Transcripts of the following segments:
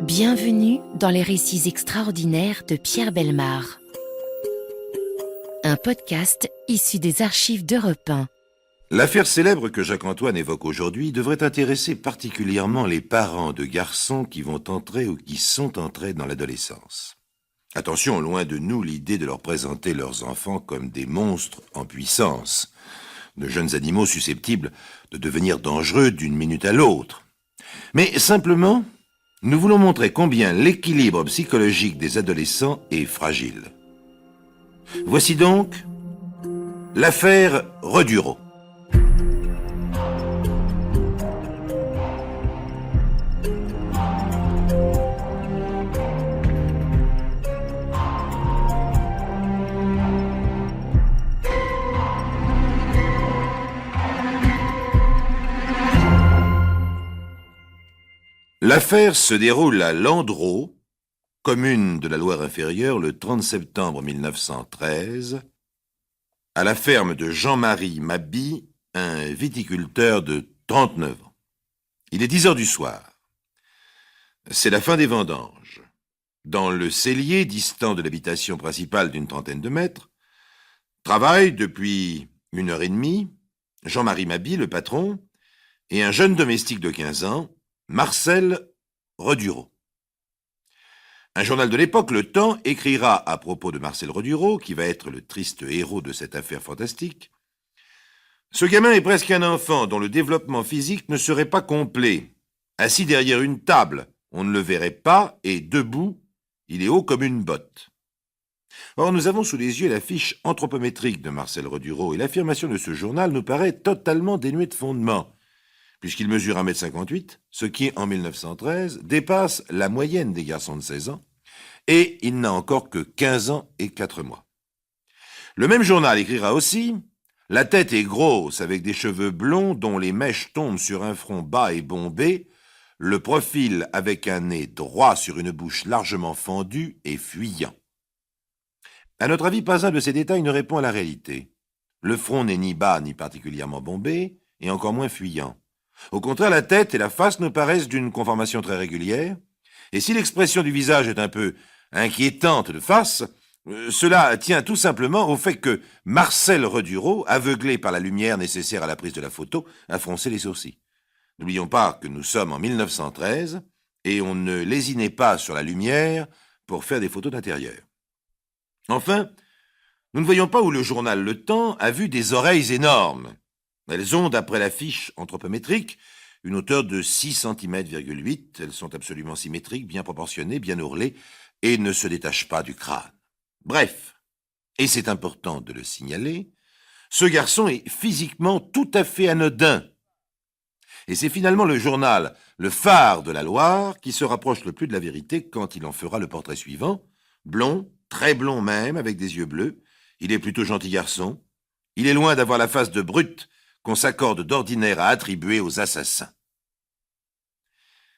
Bienvenue dans les récits extraordinaires de Pierre Bellemare. Un podcast issu des archives d'Europe 1. L'affaire célèbre que Jacques-Antoine évoque aujourd'hui devrait intéresser particulièrement les parents de garçons qui vont entrer ou qui sont entrés dans l'adolescence. Attention, loin de nous l'idée de leur présenter leurs enfants comme des monstres en puissance, de jeunes animaux susceptibles de devenir dangereux d'une minute à l'autre. Mais simplement, nous voulons montrer combien l'équilibre psychologique des adolescents est fragile. Voici donc l'affaire Redureau. L'affaire se déroule à Landreau, commune de la Loire-Inférieure, le 30 septembre 1913, à la ferme de Jean-Marie Maby, un viticulteur de 39 ans. Il est 10 heures du soir. C'est la fin des vendanges. Dans le cellier, distant de l'habitation principale d'une trentaine de mètres, travaillent depuis 1h30 Jean-Marie Maby, le patron, et un jeune domestique de 15 ans, Marcel Redureau. Un journal de l'époque, Le Temps, écrira à propos de Marcel Redureau, qui va être le triste héros de cette affaire fantastique. Ce gamin est presque un enfant dont le développement physique ne serait pas complet. Assis derrière une table, on ne le verrait pas, et debout, il est haut comme une botte. Or, nous avons sous les yeux la fiche anthropométrique de Marcel Redureau, et l'affirmation de ce journal nous paraît totalement dénuée de fondement, puisqu'il mesure 1m58, ce qui, en 1913, dépasse la moyenne des garçons de 16 ans, et il n'a encore que 15 ans et 4 mois. Le même journal écrira aussi « La tête est grosse, avec des cheveux blonds dont les mèches tombent sur un front bas et bombé, le profil avec un nez droit sur une bouche largement fendue et fuyant. » À notre avis, pas un de ces détails ne répond à la réalité. Le front n'est ni bas ni particulièrement bombé, et encore moins fuyant. Au contraire, la tête et la face nous paraissent d'une conformation très régulière, et si l'expression du visage est un peu inquiétante de face, cela tient tout simplement au fait que Marcel Redureau, aveuglé par la lumière nécessaire à la prise de la photo, a froncé les sourcils. N'oublions pas que nous sommes en 1913, et on ne lésinait pas sur la lumière pour faire des photos d'intérieur. Enfin, nous ne voyons pas où le journal Le Temps a vu des oreilles énormes. Elles ont, d'après la fiche anthropométrique, une hauteur de 6,8 cm. Elles sont absolument symétriques, bien proportionnées, bien ourlées, et ne se détachent pas du crâne. Bref, et c'est important de le signaler, ce garçon est physiquement tout à fait anodin. Et c'est finalement le journal Le Phare de la Loire qui se rapproche le plus de la vérité quand il en fera le portrait suivant. Blond, très blond même, avec des yeux bleus. Il est plutôt gentil garçon. Il est loin d'avoir la face de brute qu'on s'accorde d'ordinaire à attribuer aux assassins.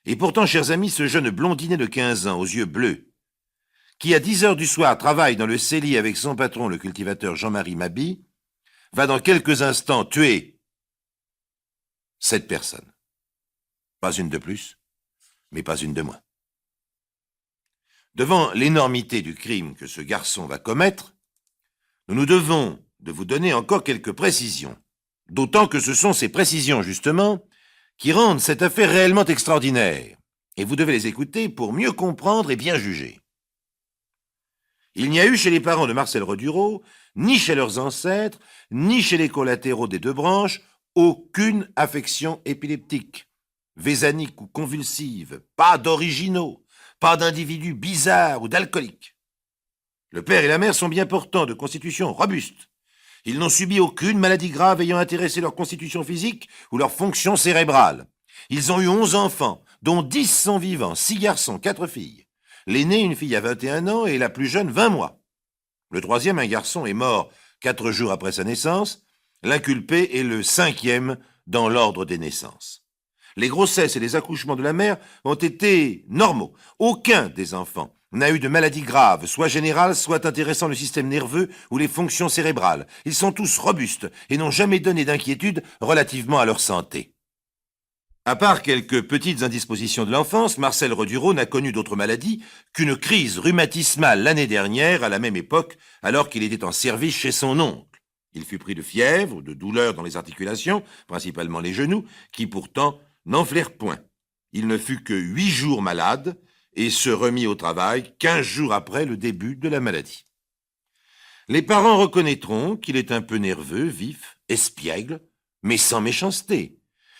Et pourtant, chers amis, ce jeune blondinet de 15 ans, aux yeux bleus, qui à 10 heures du soir travaille dans le cellier avec son patron, le cultivateur Jean-Marie Maby, va dans quelques instants tuer 7 personnes. Pas une de plus, mais pas une de moins. Devant l'énormité du crime que ce garçon va commettre, nous nous devons de vous donner encore quelques précisions. D'autant que ce sont ces précisions, justement, qui rendent cette affaire réellement extraordinaire. Et vous devez les écouter pour mieux comprendre et bien juger. Il n'y a eu chez les parents de Marcel Redureau, ni chez leurs ancêtres, ni chez les collatéraux des deux branches, aucune affection épileptique, vésanique ou convulsive, pas d'originaux, pas d'individus bizarres ou d'alcooliques. Le père et la mère sont bien portants, de constitution robuste. Ils n'ont subi aucune maladie grave ayant intéressé leur constitution physique ou leur fonction cérébrale. Ils ont eu 11 enfants, dont 10 sont vivants, 6 garçons, 4 filles. L'aînée, une fille à 21 ans, et la plus jeune, 20 mois. Le troisième, un garçon, est mort 4 jours après sa naissance. L'inculpé est le 5e dans l'ordre des naissances. Les grossesses et les accouchements de la mère ont été normaux. Aucun des enfants n'a eu de maladie grave, soit générale, soit intéressant le système nerveux ou les fonctions cérébrales. Ils sont tous robustes et n'ont jamais donné d'inquiétude relativement à leur santé. À part quelques petites indispositions de l'enfance, Marcel Redureau n'a connu d'autre maladie qu'une crise rhumatismale l'année dernière, à la même époque, alors qu'il était en service chez son oncle. Il fut pris de fièvre, de douleurs dans les articulations, principalement les genoux, qui pourtant n'enflèrent point. Il ne fut que 8 jours malade et se remit au travail 15 jours après le début de la maladie. Les parents reconnaîtront qu'il est un peu nerveux, vif, espiègle, mais sans méchanceté.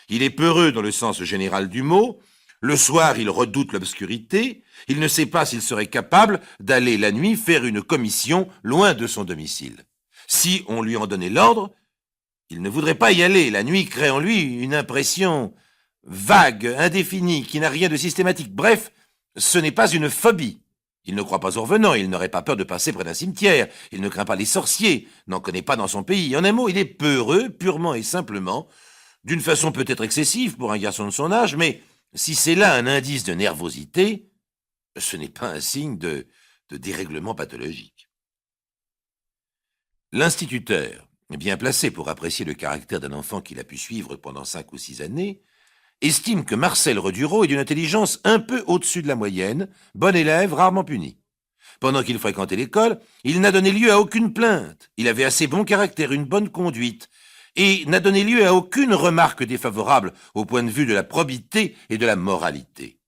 Il est peureux dans le sens général du mot. Le soir, il redoute l'obscurité. Il ne sait pas s'il serait capable d'aller la nuit faire une commission loin de son domicile. Si on lui en donnait l'ordre, il ne voudrait pas y aller. La nuit crée en lui une impression vague, indéfinie, qui n'a rien de systématique. Bref, ce n'est pas une phobie. Il ne croit pas aux revenants, il n'aurait pas peur de passer près d'un cimetière, il ne craint pas les sorciers, n'en connaît pas dans son pays. En un mot, il est peureux, purement et simplement, d'une façon peut-être excessive pour un garçon de son âge, mais si c'est là un indice de nervosité, ce n'est pas un signe de dérèglement pathologique. L'instituteur, bien placé pour apprécier le caractère d'un enfant qu'il a pu suivre pendant 5 ou 6 années, estime que Marcel Redureau est d'une intelligence un peu au-dessus de la moyenne, bon élève, rarement puni. Pendant qu'il fréquentait l'école, il n'a donné lieu à aucune plainte. Il avait assez bon caractère, une bonne conduite, et n'a donné lieu à aucune remarque défavorable au point de vue de la probité et de la moralité.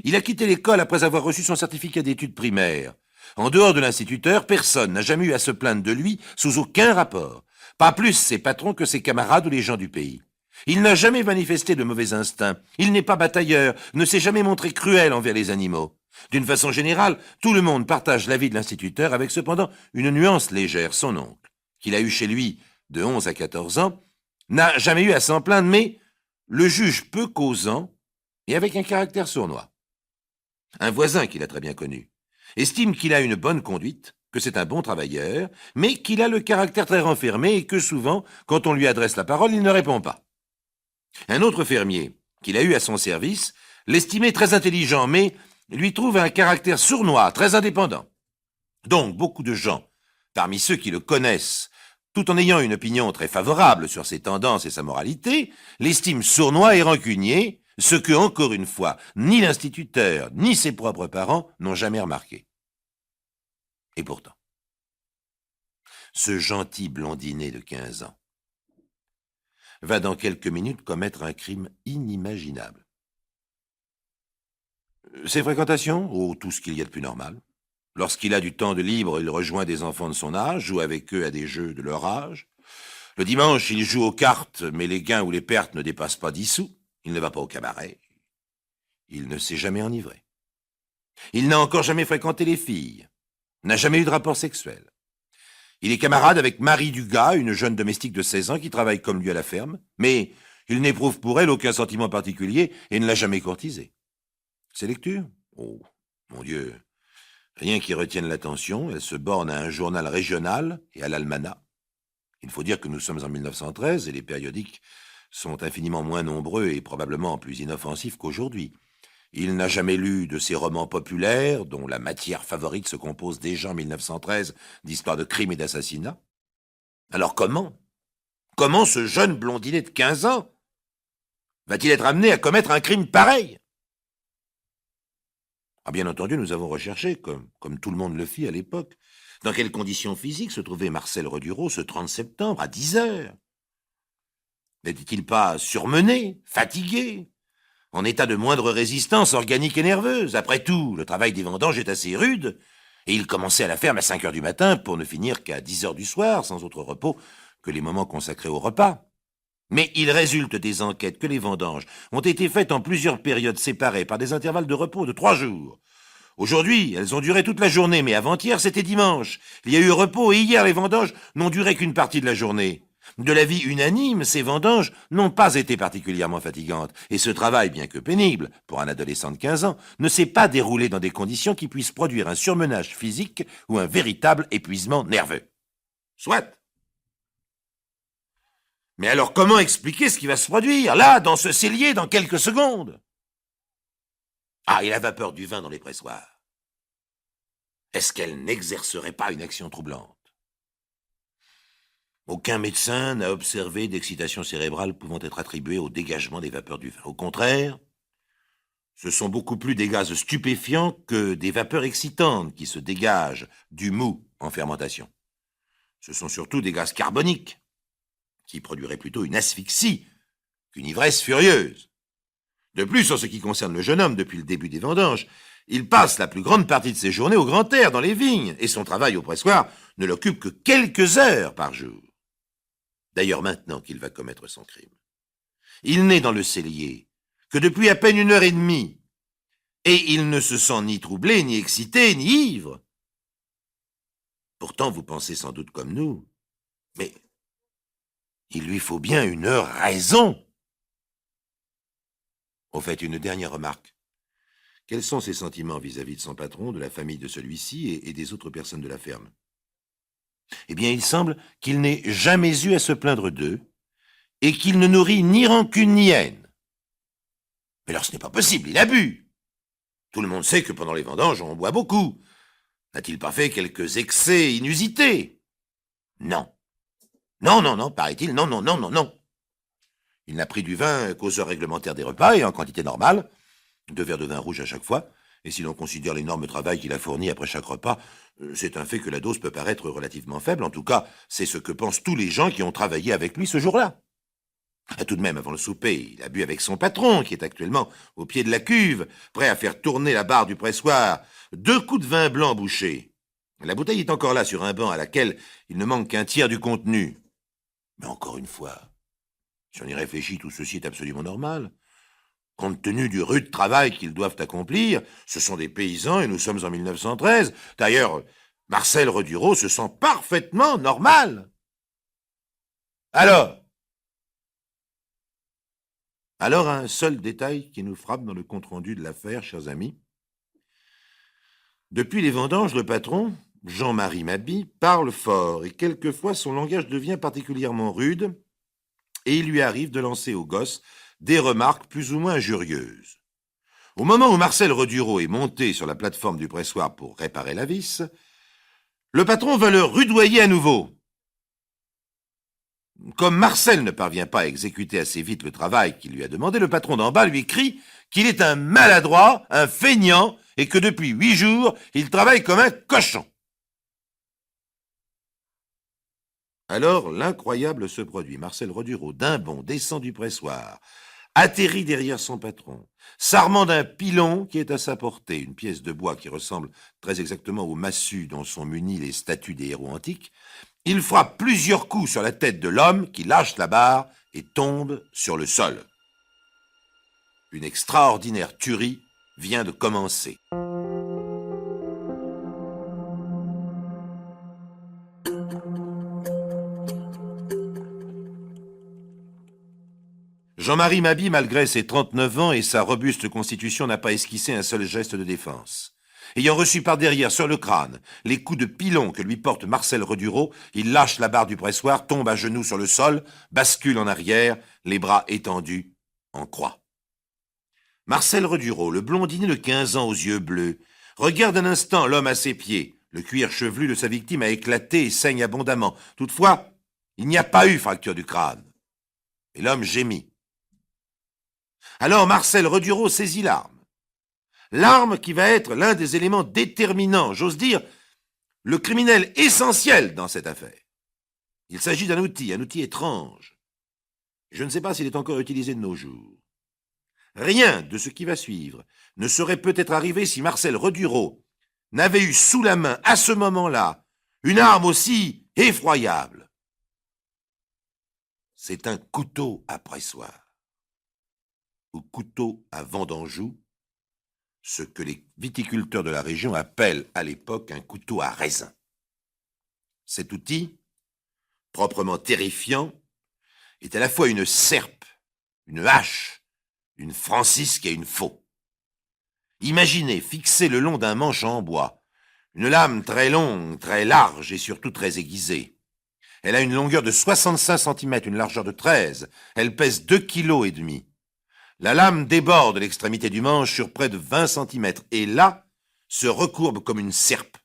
Il a quitté l'école après avoir reçu son certificat d'études primaires. En dehors de l'instituteur, personne n'a jamais eu à se plaindre de lui sous aucun rapport. Pas plus ses patrons que ses camarades ou les gens du pays. Il n'a jamais manifesté de mauvais instincts. Il n'est pas batailleur, ne s'est jamais montré cruel envers les animaux. D'une façon générale, tout le monde partage l'avis de l'instituteur avec cependant une nuance légère. Son oncle, qu'il a eu chez lui de 11 à 14 ans, n'a jamais eu à s'en plaindre, mais le juge peu causant et avec un caractère sournois. Un voisin qu'il a très bien connu estime qu'il a une bonne conduite, que c'est un bon travailleur, mais qu'il a le caractère très renfermé et que souvent, quand on lui adresse la parole, il ne répond pas. Un autre fermier, qu'il a eu à son service, l'estimait très intelligent, mais lui trouve un caractère sournois, très indépendant. Donc, beaucoup de gens, parmi ceux qui le connaissent, tout en ayant une opinion très favorable sur ses tendances et sa moralité, l'estiment sournois et rancunier, ce que, encore une fois, ni l'instituteur, ni ses propres parents n'ont jamais remarqué. Et pourtant, ce gentil blondinet de 15 ans va dans quelques minutes commettre un crime inimaginable. Ses fréquentations, oh, tout ce qu'il y a de plus normal. Lorsqu'il a du temps de libre, il rejoint des enfants de son âge, joue avec eux à des jeux de leur âge. Le dimanche, il joue aux cartes, mais les gains ou les pertes ne dépassent pas 10 sous. Il ne va pas au cabaret. Il ne s'est jamais enivré. Il n'a encore jamais fréquenté les filles, n'a jamais eu de rapport sexuel. Il est camarade avec Marie Dugas, une jeune domestique de 16 ans qui travaille comme lui à la ferme, mais il n'éprouve pour elle aucun sentiment particulier et ne l'a jamais courtisée. Ses lectures? Oh, mon Dieu, rien qui retienne l'attention, elle se borne à un journal régional et à l'almanach. Il faut dire que nous sommes en 1913 et les périodiques sont infiniment moins nombreux et probablement plus inoffensifs qu'aujourd'hui. Il n'a jamais lu de ces romans populaires, dont la matière favorite se compose déjà en 1913 d'histoires de crimes et d'assassinats. Alors comment ce jeune blondinet de 15 ans va-t-il être amené à commettre un crime pareil? Ah, bien entendu, nous avons recherché, comme tout le monde le fit à l'époque, dans quelles conditions physiques se trouvait Marcel Redureau ce 30 septembre à 10 heures. N'était-il pas surmené, fatigué, en état de moindre résistance organique et nerveuse? Après tout, le travail des vendanges est assez rude, et il commençait à la ferme à 5 heures du matin pour ne finir qu'à 10 heures du soir, sans autre repos que les moments consacrés au repas. Mais il résulte des enquêtes que les vendanges ont été faites en plusieurs périodes séparées par des intervalles de repos de 3 jours. Aujourd'hui, elles ont duré toute la journée, mais avant-hier, c'était dimanche. Il y a eu repos, et hier, les vendanges n'ont duré qu'une partie de la journée. De l'avis unanime, ces vendanges n'ont pas été particulièrement fatigantes, et ce travail, bien que pénible, pour un adolescent de 15 ans, ne s'est pas déroulé dans des conditions qui puissent produire un surmenage physique ou un véritable épuisement nerveux. Soit. Mais alors comment expliquer ce qui va se produire, là, dans ce cellier, dans quelques secondes? Ah, et la vapeur du vin dans les pressoirs. Est-ce qu'elle n'exercerait pas une action troublante? Aucun médecin n'a observé d'excitation cérébrale pouvant être attribuée au dégagement des vapeurs du vin. Au contraire, ce sont beaucoup plus des gaz stupéfiants que des vapeurs excitantes qui se dégagent du mou en fermentation. Ce sont surtout des gaz carboniques qui produiraient plutôt une asphyxie qu'une ivresse furieuse. De plus, en ce qui concerne le jeune homme, depuis le début des vendanges, il passe la plus grande partie de ses journées au grand air, dans les vignes, et son travail au pressoir ne l'occupe que quelques heures par jour. D'ailleurs, maintenant qu'il va commettre son crime, il n'est dans le cellier que depuis à peine 1 heure et demie, et il ne se sent ni troublé, ni excité, ni ivre. Pourtant, vous pensez sans doute comme nous, mais il lui faut bien 1 heure raison. Au fait, une dernière remarque. Quels sont ses sentiments vis-à-vis de son patron, de la famille de celui-ci et des autres personnes de la ferme? Eh bien, il semble qu'il n'ait jamais eu à se plaindre d'eux et qu'il ne nourrit ni rancune ni haine. Mais alors ce n'est pas possible, il a bu. Tout le monde sait que pendant les vendanges, on boit beaucoup. N'a-t-il pas fait quelques excès inusités? Non. Non, paraît-il, non. Il n'a pris du vin qu'aux heures réglementaires des repas et en quantité normale, 2 verres de vin rouge à chaque fois, et si l'on considère l'énorme travail qu'il a fourni après chaque repas, c'est un fait que la dose peut paraître relativement faible. En tout cas, c'est ce que pensent tous les gens qui ont travaillé avec lui ce jour-là. Tout de même, avant le souper, il a bu avec son patron, qui est actuellement au pied de la cuve, prêt à faire tourner la barre du pressoir, 2 coups de vin blanc bouchés. La bouteille est encore là sur un banc à laquelle il ne manque qu'un tiers du contenu. Mais encore une fois, si on y réfléchit, tout ceci est absolument normal. Compte tenu du rude travail qu'ils doivent accomplir, ce sont des paysans et nous sommes en 1913. D'ailleurs, Marcel Redureau se sent parfaitement normal. Alors, un seul détail qui nous frappe dans le compte-rendu de l'affaire, chers amis. Depuis les vendanges, le patron, Jean-Marie Maby, parle fort et quelquefois son langage devient particulièrement rude et il lui arrive de lancer au gosse des remarques plus ou moins injurieuses. Au moment où Marcel Redureau est monté sur la plateforme du pressoir pour réparer la vis, le patron va le rudoyer à nouveau. Comme Marcel ne parvient pas à exécuter assez vite le travail qu'il lui a demandé, le patron d'en bas lui crie qu'il est un maladroit, un feignant, et que depuis 8 jours, il travaille comme un cochon. Alors, l'incroyable se produit. Marcel Redureau, d'un bond, descend du pressoir, atterrit derrière son patron, s'armant d'un pilon qui est à sa portée, une pièce de bois qui ressemble très exactement au massue dont sont munis les statues des héros antiques. Il frappe plusieurs coups sur la tête de l'homme qui lâche la barre et tombe sur le sol. Une extraordinaire tuerie vient de commencer. Jean-Marie Maby, malgré ses 39 ans et sa robuste constitution, n'a pas esquissé un seul geste de défense. Ayant reçu par derrière, sur le crâne, les coups de pilon que lui porte Marcel Redureau, il lâche la barre du pressoir, tombe à genoux sur le sol, bascule en arrière, les bras étendus, en croix. Marcel Redureau, le blondinet de 15 ans aux yeux bleus, regarde un instant l'homme à ses pieds. Le cuir chevelu de sa victime a éclaté et saigne abondamment. Toutefois, il n'y a pas eu fracture du crâne. Et l'homme gémit. Alors Marcel Redureau saisit l'arme. L'arme qui va être l'un des éléments déterminants, j'ose dire, le criminel essentiel dans cette affaire. Il s'agit d'un outil étrange. Je ne sais pas s'il est encore utilisé de nos jours. Rien de ce qui va suivre ne serait peut-être arrivé si Marcel Redureau n'avait eu sous la main, à ce moment-là, une arme aussi effroyable. C'est un couteau à pressoir, ou couteau à vendangeau, ce que les viticulteurs de la région appellent à l'époque un couteau à raisin. Cet outil, proprement terrifiant, est à la fois une serpe, une hache, une francisque et une faux. Imaginez fixer le long d'un manche en bois, une lame très longue, très large et surtout très aiguisée. Elle a une longueur de 65 cm, une largeur de 13. Elle pèse 2,5 kg. La lame déborde l'extrémité du manche sur près de 20 cm et là, se recourbe comme une serpe.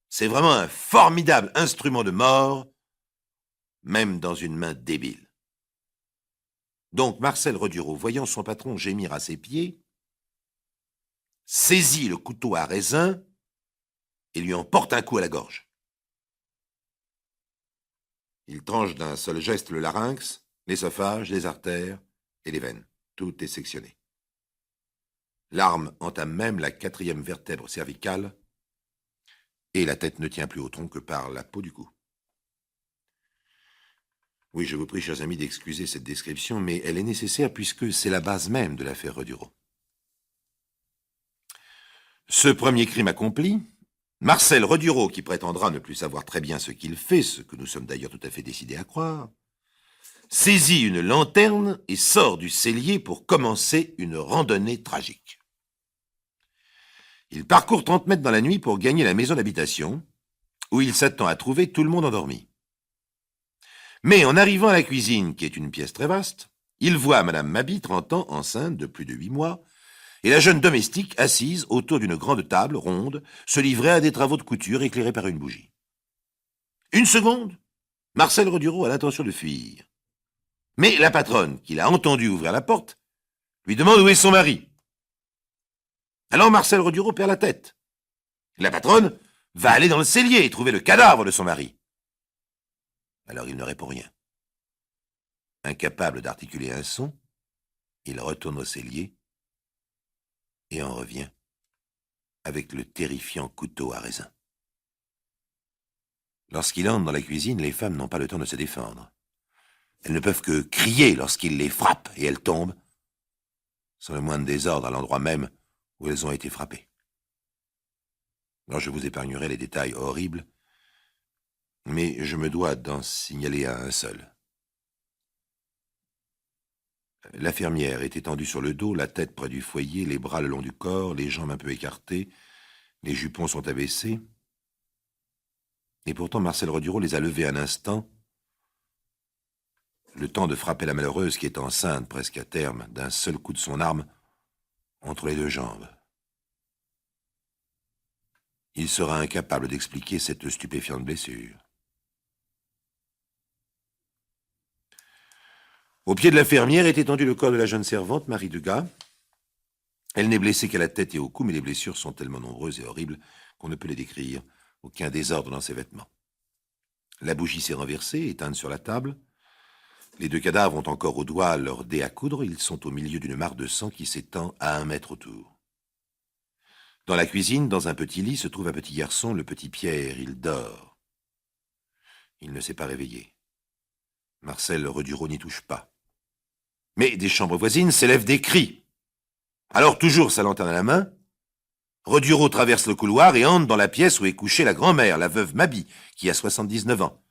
C'est vraiment un formidable instrument de mort, même dans une main débile. Donc Marcel Redureau, voyant son patron gémir à ses pieds, saisit le couteau à raisin et lui en porte un coup à la gorge. Il tranche d'un seul geste le larynx, l'œsophage, les artères et les veines. Tout est sectionné. L'arme entame même la 4e vertèbre cervicale et la tête ne tient plus au tronc que par la peau du cou. Oui, je vous prie, chers amis, d'excuser cette description, mais elle est nécessaire puisque c'est la base même de l'affaire Redureau. Ce premier crime accompli, Marcel Redureau, qui prétendra ne plus savoir très bien ce qu'il fait, ce que nous sommes d'ailleurs tout à fait décidés à croire, saisit une lanterne et sort du cellier pour commencer une randonnée tragique. Il parcourt 30 mètres dans la nuit pour gagner la maison d'habitation, où il s'attend à trouver tout le monde endormi. Mais en arrivant à la cuisine, qui est une pièce très vaste, il voit Madame Mabi, 30 ans, enceinte de plus de 8 mois, et la jeune domestique assise autour d'une grande table ronde, se livrer à des travaux de couture éclairés par une bougie. Une seconde, Marcel Redureau a l'intention de fuir. Mais la patronne, qui l'a entendu ouvrir la porte, lui demande où est son mari. Alors Marcel Redureau perd la tête. La patronne va aller dans le cellier et trouver le cadavre de son mari. Alors il ne répond rien. Incapable d'articuler un son, il retourne au cellier et en revient avec le terrifiant couteau à raisin. Lorsqu'il entre dans la cuisine, les femmes n'ont pas le temps de se défendre. Elles ne peuvent que crier lorsqu'il les frappe et elles tombent, sans le moindre désordre à l'endroit même où elles ont été frappées. Alors je vous épargnerai les détails horribles, mais je me dois d'en signaler un seul. La fermière est étendue sur le dos, la tête près du foyer, les bras le long du corps, les jambes un peu écartées, les jupons sont abaissés. Et pourtant Marcel Redureau les a levés un instant, le temps de frapper la malheureuse qui est enceinte presque à terme d'un seul coup de son arme entre les deux jambes. Il sera incapable d'expliquer cette stupéfiante blessure. Au pied de la fermière est étendu le corps de la jeune servante, Marie Degas. Elle n'est blessée qu'à la tête et au cou, mais les blessures sont tellement nombreuses et horribles qu'on ne peut les décrire. Aucun désordre dans ses vêtements. La bougie s'est renversée, éteinte sur la table. Les deux cadavres ont encore au doigt leur dé à coudre. Ils sont au milieu d'une mare de sang qui s'étend à 1 mètre autour. Dans la cuisine, dans un petit lit, se trouve un petit garçon, le petit Pierre. Il dort. Il ne s'est pas réveillé. Marcel Redureau n'y touche pas. Mais des chambres voisines s'élèvent des cris. Alors, toujours sa lanterne à la main, Redureau traverse le couloir et entre dans la pièce où est couchée la grand-mère, la veuve Mabi, qui a 79 ans.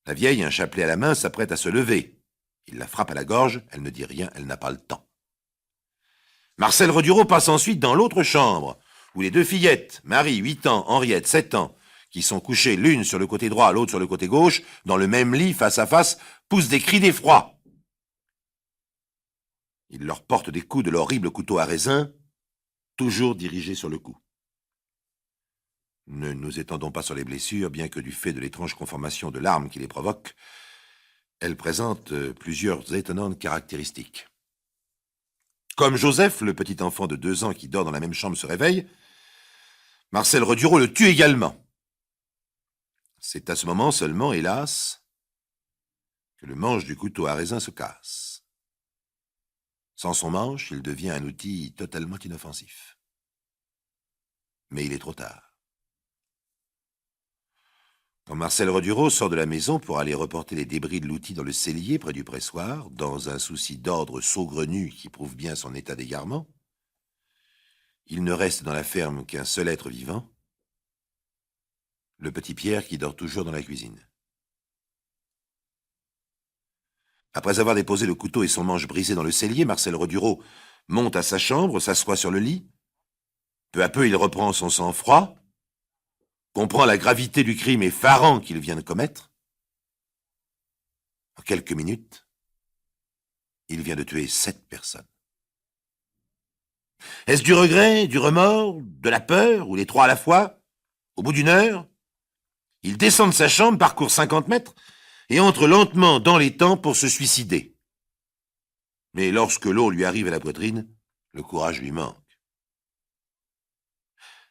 La vieille, un chapelet à la main, s'apprête à se lever. Il la frappe à la gorge, elle ne dit rien, elle n'a pas le temps. Marcel Redureau passe ensuite dans l'autre chambre, où les deux fillettes, Marie, 8 ans, Henriette, 7 ans, qui sont couchées l'une sur le côté droit, l'autre sur le côté gauche, dans le même lit, face à face, poussent des cris d'effroi. Il leur porte des coups de l'horrible couteau à raisin, toujours dirigé sur le cou. Ne nous étendons pas sur les blessures, bien que du fait de l'étrange conformation de l'arme qui les provoque, elles présentent plusieurs étonnantes caractéristiques. Comme Joseph, le petit enfant de 2 ans qui dort dans la même chambre, se réveille, Marcel Redureau le tue également. C'est à ce moment seulement, hélas, que le manche du couteau à raisin se casse. Sans son manche, il devient un outil totalement inoffensif. Mais il est trop tard. Quand Marcel Redureau sort de la maison pour aller reporter les débris de l'outil dans le cellier près du pressoir, dans un souci d'ordre saugrenu qui prouve bien son état d'égarement, il ne reste dans la ferme qu'un seul être vivant, le petit Pierre qui dort toujours dans la cuisine. Après avoir déposé le couteau et son manche brisé dans le cellier, Marcel Redureau monte à sa chambre, s'assoit sur le lit. Peu à peu, il reprend son sang-froid, comprend la gravité du crime effarant qu'il vient de commettre. En quelques minutes, il vient de tuer 7 personnes. Est-ce du regret, du remords, de la peur, ou les trois à la fois? Au bout d'1 heure, il descend de sa chambre, parcourt 50 mètres, et entre lentement dans l'étang pour se suicider. Mais lorsque l'eau lui arrive à la poitrine, le courage lui manque.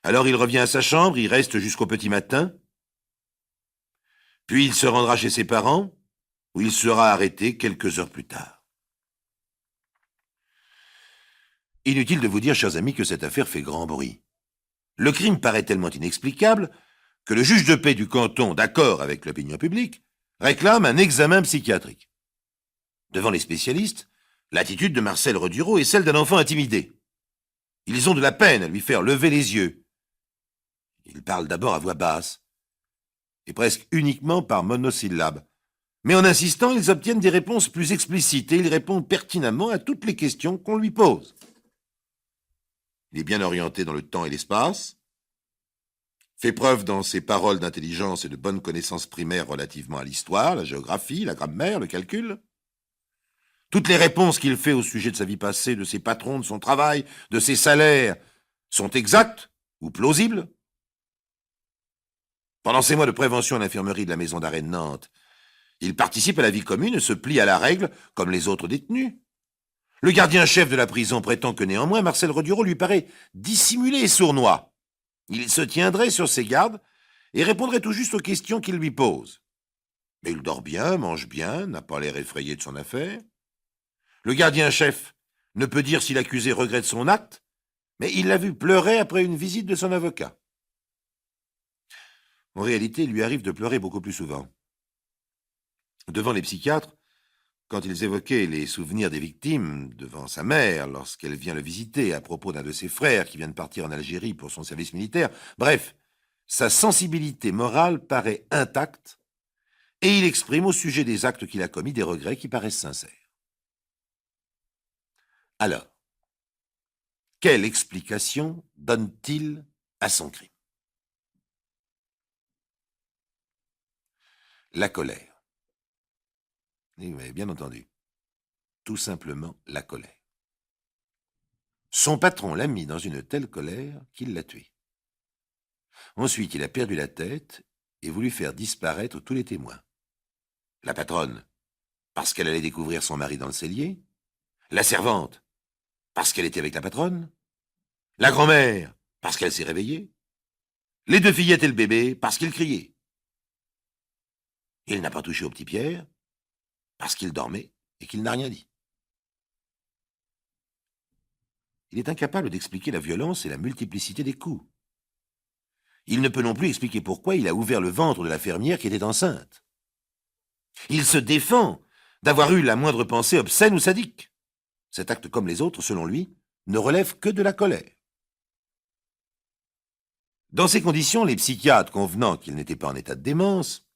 Alors il revient à sa chambre, il reste jusqu'au petit matin, puis il se rendra chez ses parents, où il sera arrêté quelques heures plus tard. Inutile de vous dire, chers amis, que cette affaire fait grand bruit. Le crime paraît tellement inexplicable que le juge de paix du canton, d'accord avec l'opinion publique, réclame un examen psychiatrique. Devant les spécialistes, l'attitude de Marcel Redureau est celle d'un enfant intimidé. Ils ont de la peine à lui faire lever les yeux. Il parle d'abord à voix basse, et presque uniquement par monosyllabes. Mais en insistant, ils obtiennent des réponses plus explicites et il répond pertinemment à toutes les questions qu'on lui pose. Il est bien orienté dans le temps et l'espace, fait preuve dans ses paroles d'intelligence et de bonnes connaissances primaires relativement à l'histoire, la géographie, la grammaire, le calcul. Toutes les réponses qu'il fait au sujet de sa vie passée, de ses patrons, de son travail, de ses salaires, sont exactes ou plausibles. Pendant ses mois de prévention à l'infirmerie de la maison d'arrêt de Nantes, il participe à la vie commune et se plie à la règle comme les autres détenus. Le gardien-chef de la prison prétend que néanmoins Marcel Redureau lui paraît dissimulé et sournois. Il se tiendrait sur ses gardes et répondrait tout juste aux questions qu'il lui pose. Mais il dort bien, mange bien, n'a pas l'air effrayé de son affaire. Le gardien-chef ne peut dire si l'accusé regrette son acte, mais il l'a vu pleurer après une visite de son avocat. En réalité, il lui arrive de pleurer beaucoup plus souvent. Devant les psychiatres, quand ils évoquaient les souvenirs des victimes, devant sa mère, lorsqu'elle vient le visiter à propos d'un de ses frères qui vient de partir en Algérie pour son service militaire, bref, sa sensibilité morale paraît intacte et il exprime au sujet des actes qu'il a commis des regrets qui paraissent sincères. Alors, quelle explication donne-t-il à son crime? La colère. Et vous m'avez bien entendu. Tout simplement la colère. Son patron l'a mis dans une telle colère qu'il l'a tué. Ensuite, il a perdu la tête et voulu faire disparaître tous les témoins. La patronne, parce qu'elle allait découvrir son mari dans le cellier. La servante, parce qu'elle était avec la patronne. La grand-mère, parce qu'elle s'est réveillée. Les deux fillettes et le bébé, parce qu'ils criaient. Il n'a pas touché au petit Pierre, parce qu'il dormait et qu'il n'a rien dit. Il est incapable d'expliquer la violence et la multiplicité des coups. Il ne peut non plus expliquer pourquoi il a ouvert le ventre de la fermière qui était enceinte. Il se défend d'avoir eu la moindre pensée obscène ou sadique. Cet acte, comme les autres, selon lui, ne relève que de la colère. Dans ces conditions, les psychiatres, convenant qu'il n'était pas en état de démence,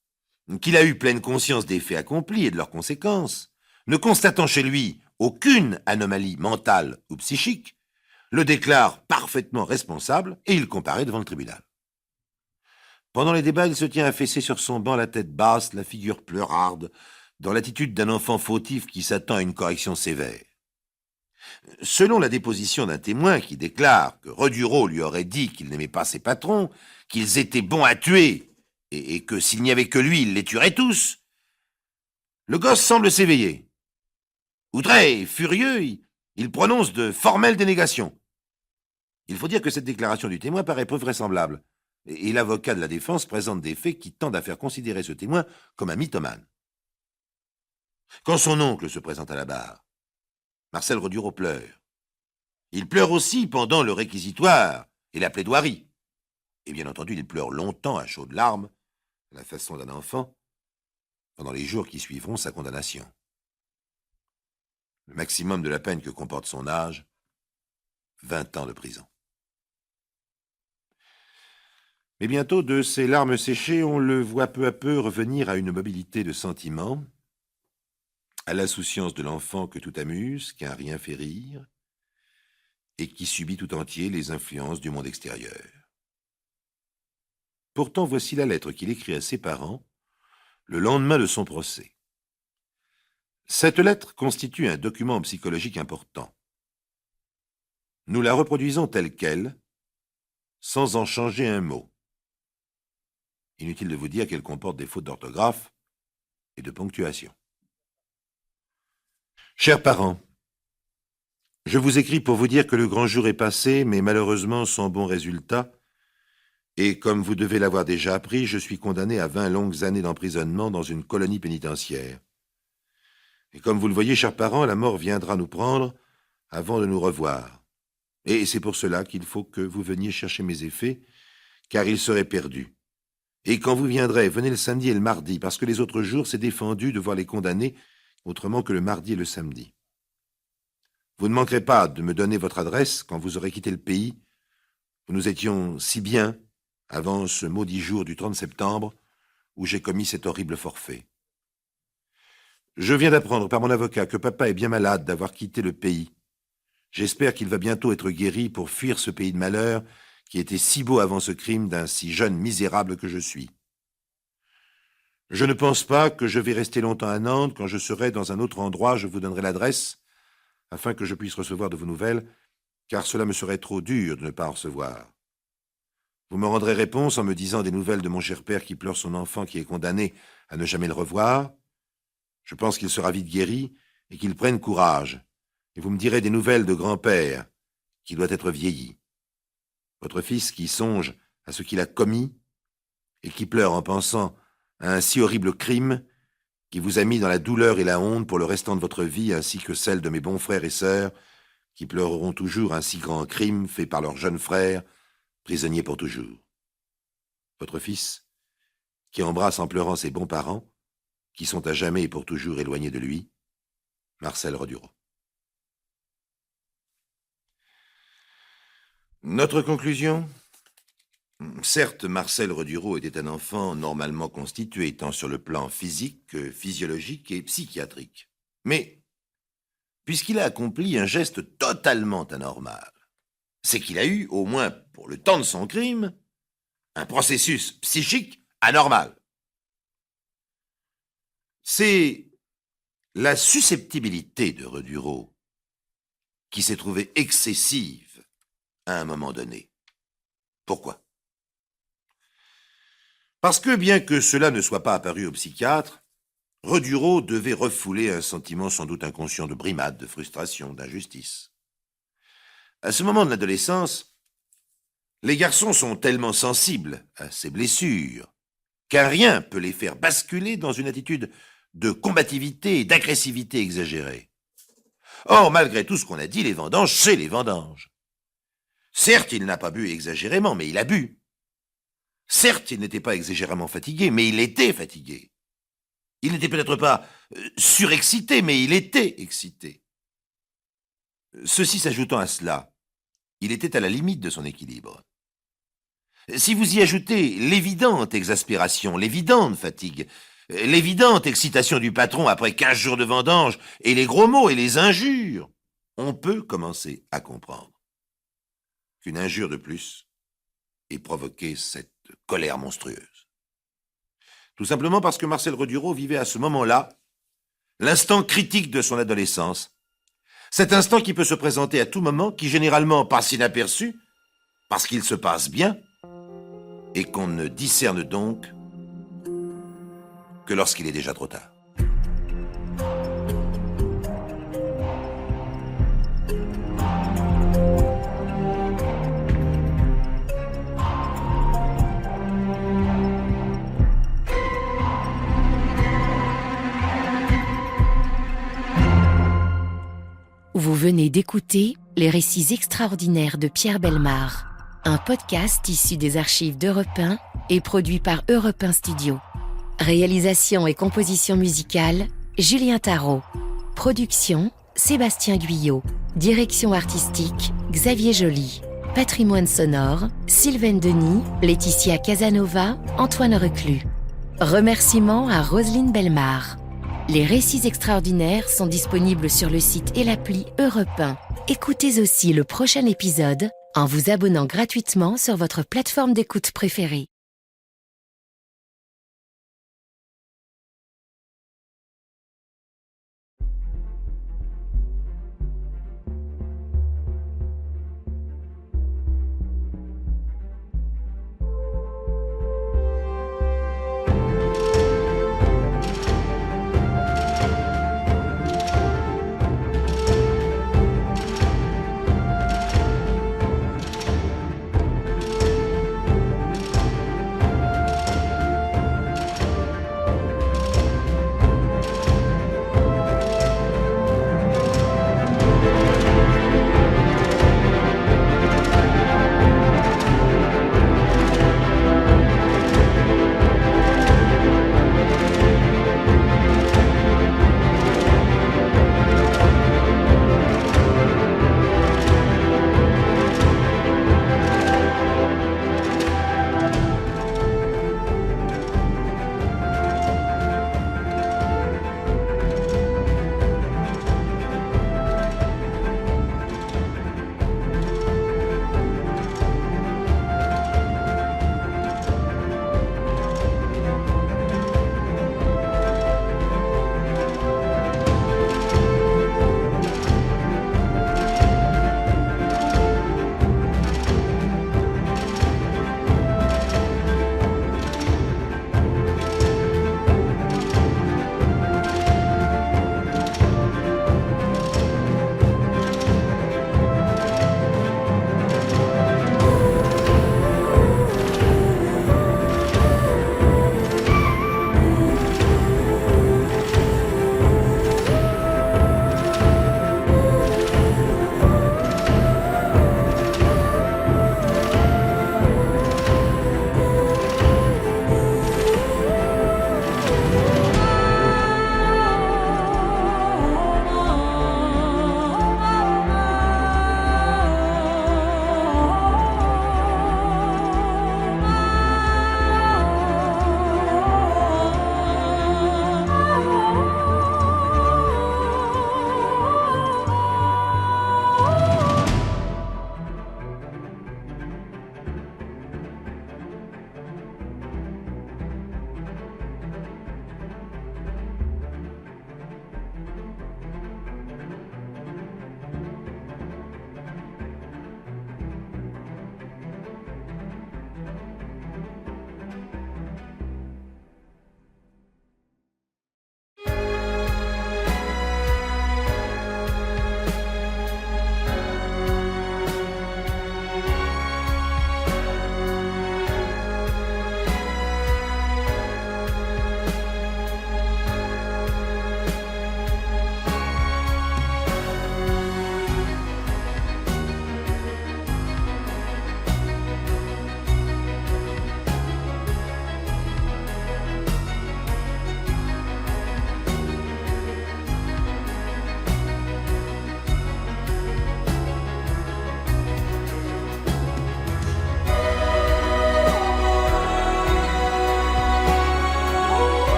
qu'il a eu pleine conscience des faits accomplis et de leurs conséquences, ne constatant chez lui aucune anomalie mentale ou psychique, le déclarent parfaitement responsable et il comparaît devant le tribunal. Pendant les débats, il se tient affaissé sur son banc, la tête basse, la figure pleurarde, dans l'attitude d'un enfant fautif qui s'attend à une correction sévère. Selon la déposition d'un témoin qui déclare que Redureau lui aurait dit qu'il n'aimait pas ses patrons, qu'ils étaient bons à tuer, et que s'il n'y avait que lui, il les tuerait tous, le gosse semble s'éveiller. Outré, furieux, il prononce de formelles dénégations. Il faut dire que cette déclaration du témoin paraît peu vraisemblable, et l'avocat de la défense présente des faits qui tendent à faire considérer ce témoin comme un mythomane. Quand son oncle se présente à la barre, Marcel Redureau pleure. Il pleure aussi pendant le réquisitoire et la plaidoirie. Et bien entendu, il pleure longtemps à chaudes larmes, à la façon d'un enfant, pendant les jours qui suivront sa condamnation. Le maximum de la peine que comporte son âge, 20 ans de prison. Mais bientôt, de ses larmes séchées, on le voit peu à peu revenir à une mobilité de sentiment, à l'insouciance de l'enfant que tout amuse, qu'un rien fait rire, et qui subit tout entier les influences du monde extérieur. Pourtant, voici la lettre qu'il écrit à ses parents le lendemain de son procès. Cette lettre constitue un document psychologique important. Nous la reproduisons telle quelle, sans en changer un mot. Inutile de vous dire qu'elle comporte des fautes d'orthographe, et de ponctuation. Chers parents, je vous écris pour vous dire que le grand jour est passé, mais malheureusement sans bon résultat, et comme vous devez l'avoir déjà appris, je suis condamné à 20 longues années d'emprisonnement dans une colonie pénitentiaire. Et comme vous le voyez, chers parents, la mort viendra nous prendre avant de nous revoir. Et c'est pour cela qu'il faut que vous veniez chercher mes effets, car ils seraient perdus. Et quand vous viendrez, venez le samedi et le mardi, parce que les autres jours, c'est défendu de voir les condamnés autrement que le mardi et le samedi. Vous ne manquerez pas de me donner votre adresse quand vous aurez quitté le pays, où nous étions si bien avant ce maudit jour du 30 septembre où j'ai commis cet horrible forfait. Je viens d'apprendre par mon avocat que papa est bien malade d'avoir quitté le pays. J'espère qu'il va bientôt être guéri pour fuir ce pays de malheur qui était si beau avant ce crime d'un si jeune misérable que je suis. Je ne pense pas que je vais rester longtemps à Nantes. Quand je serai dans un autre endroit, je vous donnerai l'adresse, afin que je puisse recevoir de vos nouvelles, car cela me serait trop dur de ne pas en recevoir. Vous me rendrez réponse en me disant des nouvelles de mon cher père qui pleure son enfant qui est condamné à ne jamais le revoir. Je pense qu'il sera vite guéri et qu'il prenne courage. Et vous me direz des nouvelles de grand-père, qui doit être vieilli. Votre fils qui songe à ce qu'il a commis et qui pleure en pensant à un si horrible crime qui vous a mis dans la douleur et la honte pour le restant de votre vie, ainsi que celle de mes bons frères et sœurs, qui pleureront toujours un si grand crime fait par leur jeune frère, prisonnier pour toujours. Votre fils, qui embrasse en pleurant ses bons parents, qui sont à jamais et pour toujours éloignés de lui, Marcel Redureau. Notre conclusion ? Certes, Marcel Redureau était un enfant normalement constitué, tant sur le plan physique que physiologique et psychiatrique. Mais, puisqu'il a accompli un geste totalement anormal, c'est qu'il a eu, au moins pour le temps de son crime, un processus psychique anormal. C'est la susceptibilité de Redureau qui s'est trouvée excessive à un moment donné. Pourquoi ? Parce que, bien que cela ne soit pas apparu au psychiatre, Redureau devait refouler un sentiment sans doute inconscient de brimade, de frustration, d'injustice. À ce moment de l'adolescence, les garçons sont tellement sensibles à ces blessures qu'un rien peut les faire basculer dans une attitude de combativité et d'agressivité exagérée. Or, malgré tout ce qu'on a dit, les vendanges, c'est les vendanges. Certes, il n'a pas bu exagérément, mais il a bu. Certes, il n'était pas exagérément fatigué, mais il était fatigué. Il n'était peut-être pas surexcité, mais il était excité. Ceci s'ajoutant à cela, il était à la limite de son équilibre. Si vous y ajoutez l'évidente exaspération, l'évidente fatigue, l'évidente excitation du patron après 15 jours de vendange, et les gros mots et les injures, on peut commencer à comprendre qu'une injure de plus ait provoqué cette colère monstrueuse. Tout simplement parce que Marcel Redureau vivait à ce moment-là l'instant critique de son adolescence. Cet instant qui peut se présenter à tout moment, qui généralement passe inaperçu, parce qu'il se passe bien, et qu'on ne discerne donc que lorsqu'il est déjà trop tard. Vous venez d'écouter Les récits extraordinaires de Pierre Bellemare, un podcast issu des archives d'Europe 1 et produit par Europe 1 Studio. Réalisation et composition musicale, Julien Tarot. Production, Sébastien Guyot. Direction artistique, Xavier Joly. Patrimoine sonore, Sylvaine Denis, Laetitia Casanova, Antoine Reclus. Remerciements à Roselyne Bellemare. Les récits extraordinaires sont disponibles sur le site et l'appli Europe 1. Écoutez aussi le prochain épisode en vous abonnant gratuitement sur votre plateforme d'écoute préférée.